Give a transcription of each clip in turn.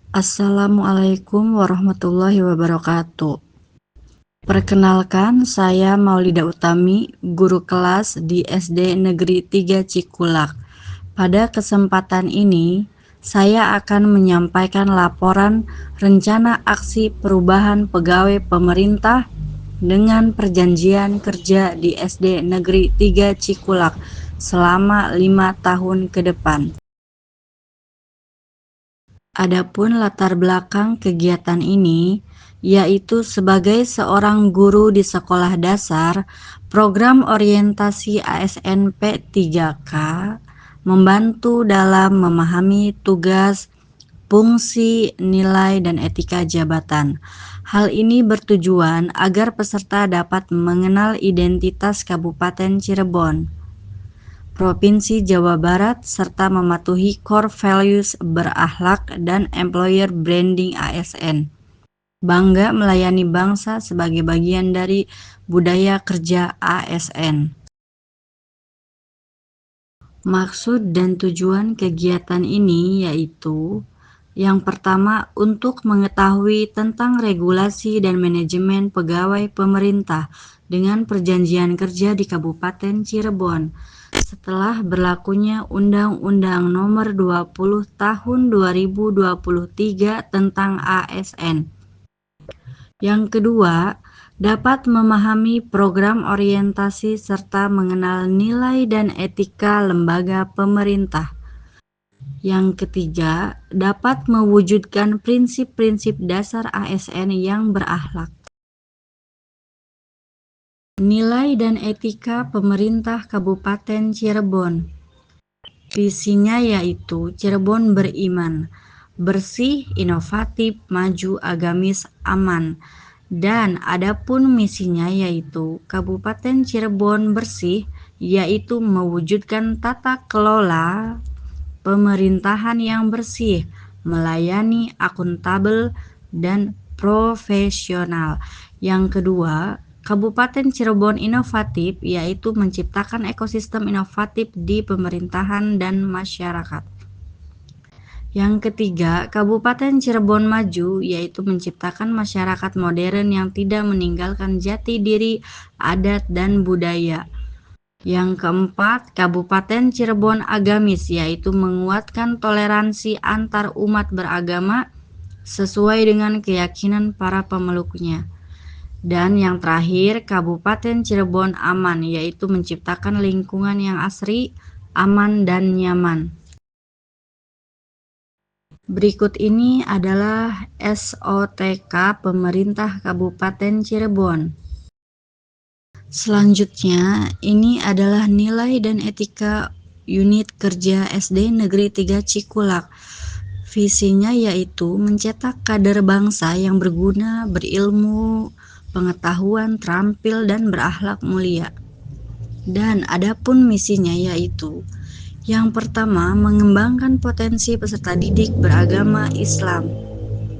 Assalamualaikum warahmatullahi wabarakatuh. Perkenalkan, saya Maulida Utami, guru kelas di SD Negeri 3 Cikulak. Pada kesempatan ini, saya akan menyampaikan laporan rencana aksi perubahan pegawai pemerintah dengan perjanjian kerja di SD Negeri 3 Cikulak selama 5 tahun ke depan. Adapun latar belakang kegiatan ini, yaitu sebagai seorang guru di sekolah dasar, program orientasi ASNP 3K membantu dalam memahami tugas, fungsi, nilai, dan etika jabatan. Hal ini bertujuan agar peserta dapat mengenal identitas Kabupaten Cirebon, Provinsi Jawa Barat, serta mematuhi core values berakhlak dan employer branding ASN. Bangga melayani bangsa sebagai bagian dari budaya kerja ASN. Maksud dan tujuan kegiatan ini yaitu yang pertama, untuk mengetahui tentang regulasi dan manajemen pegawai pemerintah dengan perjanjian kerja di Kabupaten Cirebon setelah berlakunya Undang-Undang Nomor 20 Tahun 2023 tentang ASN. Yang kedua, dapat memahami program orientasi serta mengenal nilai dan etika lembaga pemerintah. Yang ketiga, dapat mewujudkan prinsip-prinsip dasar ASN yang berakhlak. Nilai dan etika pemerintah Kabupaten Cirebon. Visinya yaitu Cirebon beriman, bersih, inovatif, maju, agamis, aman. Dan adapun misinya yaitu Kabupaten Cirebon bersih, yaitu mewujudkan tata kelola pemerintahan yang bersih, melayani, akuntabel, dan profesional. Yang kedua, Kabupaten Cirebon inovatif, yaitu menciptakan ekosistem inovatif di pemerintahan dan masyarakat. Yang ketiga, Kabupaten Cirebon maju, yaitu menciptakan masyarakat modern yang tidak meninggalkan jati diri, adat, dan budaya. Yang keempat, Kabupaten Cirebon agamis, yaitu menguatkan toleransi antar umat beragama sesuai dengan keyakinan para pemeluknya. Dan yang terakhir, Kabupaten Cirebon aman, yaitu menciptakan lingkungan yang asri, aman, dan nyaman. Berikut ini adalah SOTK Pemerintah Kabupaten Cirebon. Selanjutnya, ini adalah nilai dan etika unit kerja SD Negeri 3 Cikulak. Visinya yaitu mencetak kader bangsa yang berguna, berilmu, pengetahuan, terampil, dan berakhlak mulia. Dan adapun misinya yaitu yang pertama, mengembangkan potensi peserta didik beragama Islam.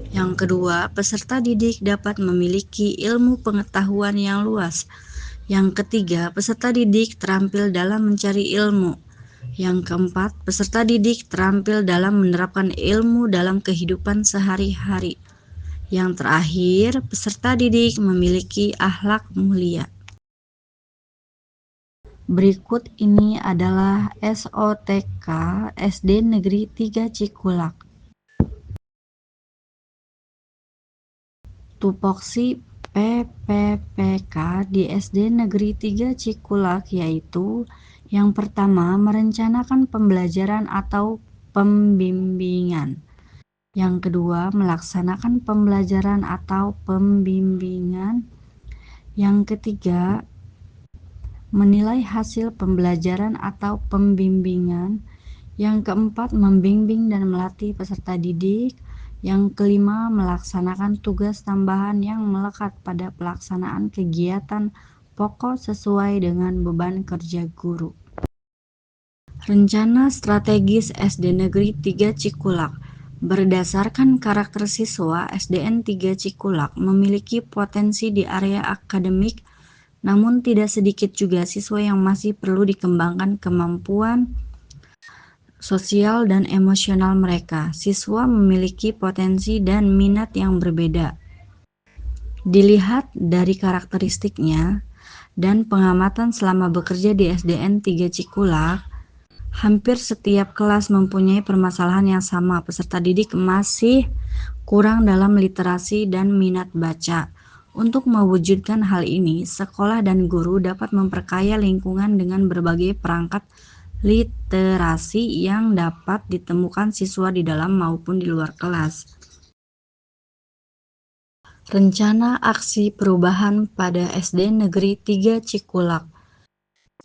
Yang kedua, peserta didik dapat memiliki ilmu pengetahuan yang luas. Yang ketiga, peserta didik terampil dalam mencari ilmu. Yang keempat, peserta didik terampil dalam menerapkan ilmu dalam kehidupan sehari-hari. Yang terakhir, peserta didik memiliki akhlak mulia. Berikut ini adalah SOTK SD Negeri 3 Cikulak. Tupoksi PPPK di SD Negeri 3 Cikulak yaitu yang pertama, merencanakan pembelajaran atau pembimbingan. Yang kedua, melaksanakan pembelajaran atau pembimbingan. Yang ketiga, menilai hasil pembelajaran atau pembimbingan. Yang keempat, membimbing dan melatih peserta didik. Yang kelima, melaksanakan tugas tambahan yang melekat pada pelaksanaan kegiatan pokok sesuai dengan beban kerja guru. Rencana strategis SD Negeri 3 Cikulak. Berdasarkan karakter siswa, SDN 3 Cikulak memiliki potensi di area akademik, namun tidak sedikit juga siswa yang masih perlu dikembangkan kemampuan sosial dan emosional mereka. Siswa memiliki potensi dan minat yang berbeda. Dilihat dari karakteristiknya dan pengamatan selama bekerja di SDN 3 Cikulak, hampir setiap kelas mempunyai permasalahan yang sama. Peserta didik masih kurang dalam literasi dan minat baca. Untuk mewujudkan hal ini, sekolah dan guru dapat memperkaya lingkungan dengan berbagai perangkat literasi yang dapat ditemukan siswa di dalam maupun di luar kelas. Rencana aksi perubahan pada SD Negeri 3 Cikulak.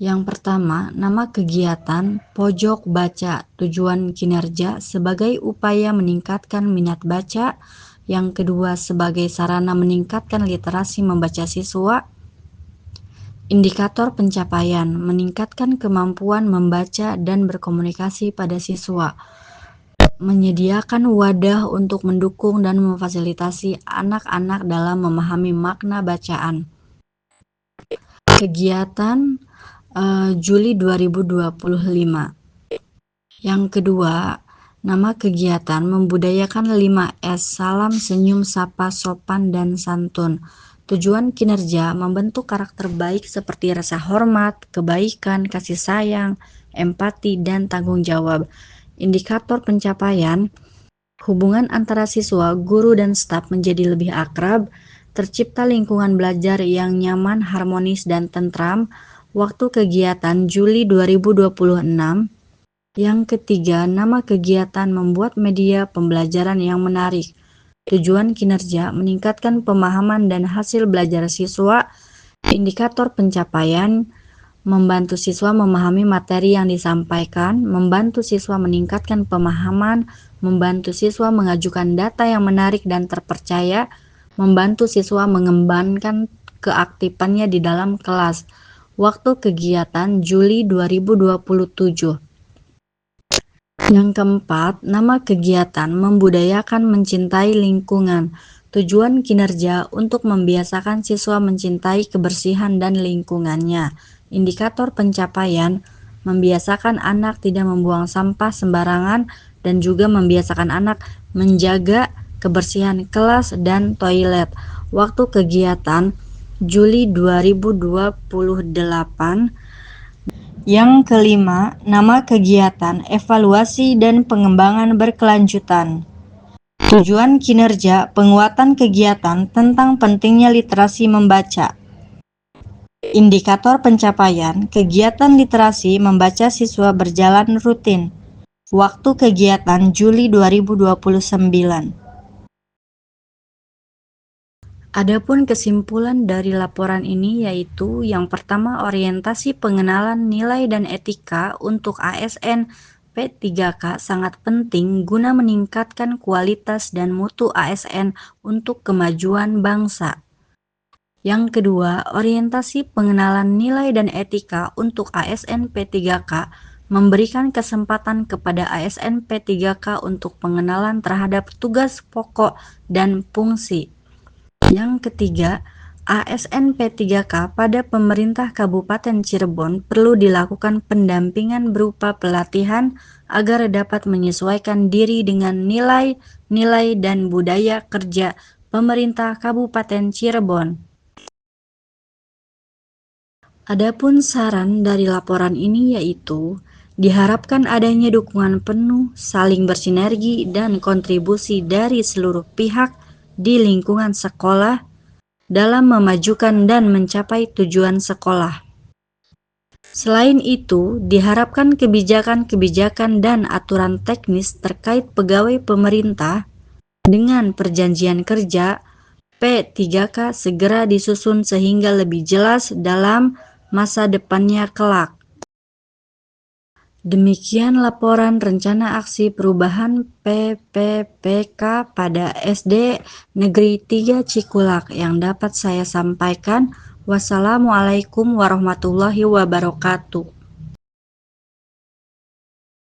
Yang pertama, nama kegiatan Pojok Baca, tujuan kinerja sebagai upaya meningkatkan minat baca. Yang kedua, sebagai sarana meningkatkan literasi membaca siswa. Indikator pencapaian, meningkatkan kemampuan membaca dan berkomunikasi pada siswa. Menyediakan wadah untuk mendukung dan memfasilitasi anak-anak dalam memahami makna bacaan. Kegiatan Juli 2025. Yang kedua, nama kegiatan membudayakan 5S, salam, senyum, sapa, sopan, dan santun. Tujuan kinerja membentuk karakter baik seperti rasa hormat, kebaikan, kasih sayang, empati, dan tanggung jawab. Indikator pencapaian, hubungan antara siswa, guru, dan staf menjadi lebih akrab, tercipta lingkungan belajar yang nyaman, harmonis, dan tentram. Waktu kegiatan Juli 2026. Yang ketiga, nama kegiatan membuat media pembelajaran yang menarik. Tujuan kinerja meningkatkan pemahaman dan hasil belajar siswa. Indikator pencapaian membantu siswa memahami materi yang disampaikan, membantu siswa meningkatkan pemahaman, membantu siswa mengajukan data yang menarik dan terpercaya, membantu siswa mengembangkan keaktifannya di dalam kelas. Waktu kegiatan Juli 2027. Yang keempat, nama kegiatan membudayakan mencintai lingkungan. Tujuan kinerja untuk membiasakan siswa mencintai kebersihan dan lingkungannya. Indikator pencapaian membiasakan anak tidak membuang sampah sembarangan dan juga membiasakan anak menjaga kebersihan kelas dan toilet. Waktu kegiatan Juli 2028. Yang kelima, nama kegiatan evaluasi dan pengembangan berkelanjutan. Tujuan kinerja penguatan kegiatan tentang pentingnya literasi membaca. Indikator pencapaian kegiatan literasi membaca siswa berjalan rutin. Waktu kegiatan Juli 2029. Adapun kesimpulan dari laporan ini yaitu yang pertama, orientasi pengenalan nilai dan etika untuk ASN P3K sangat penting guna meningkatkan kualitas dan mutu ASN untuk kemajuan bangsa. Yang kedua, orientasi pengenalan nilai dan etika untuk ASN P3K memberikan kesempatan kepada ASN P3K untuk pengenalan terhadap tugas pokok dan fungsi. Yang ketiga, ASN P3K pada pemerintah Kabupaten Cirebon perlu dilakukan pendampingan berupa pelatihan agar dapat menyesuaikan diri dengan nilai-nilai dan budaya kerja pemerintah Kabupaten Cirebon. Adapun saran dari laporan ini yaitu diharapkan adanya dukungan penuh, saling bersinergi, dan kontribusi dari seluruh pihak di lingkungan sekolah dalam memajukan dan mencapai tujuan sekolah. Selain itu, diharapkan kebijakan-kebijakan dan aturan teknis terkait pegawai pemerintah dengan perjanjian kerja P3K segera disusun sehingga lebih jelas dalam masa depannya kelak. Demikian laporan rencana aksi perubahan PPPK pada SD Negeri 3 Cikulak yang dapat saya sampaikan. Wassalamualaikum warahmatullahi wabarakatuh.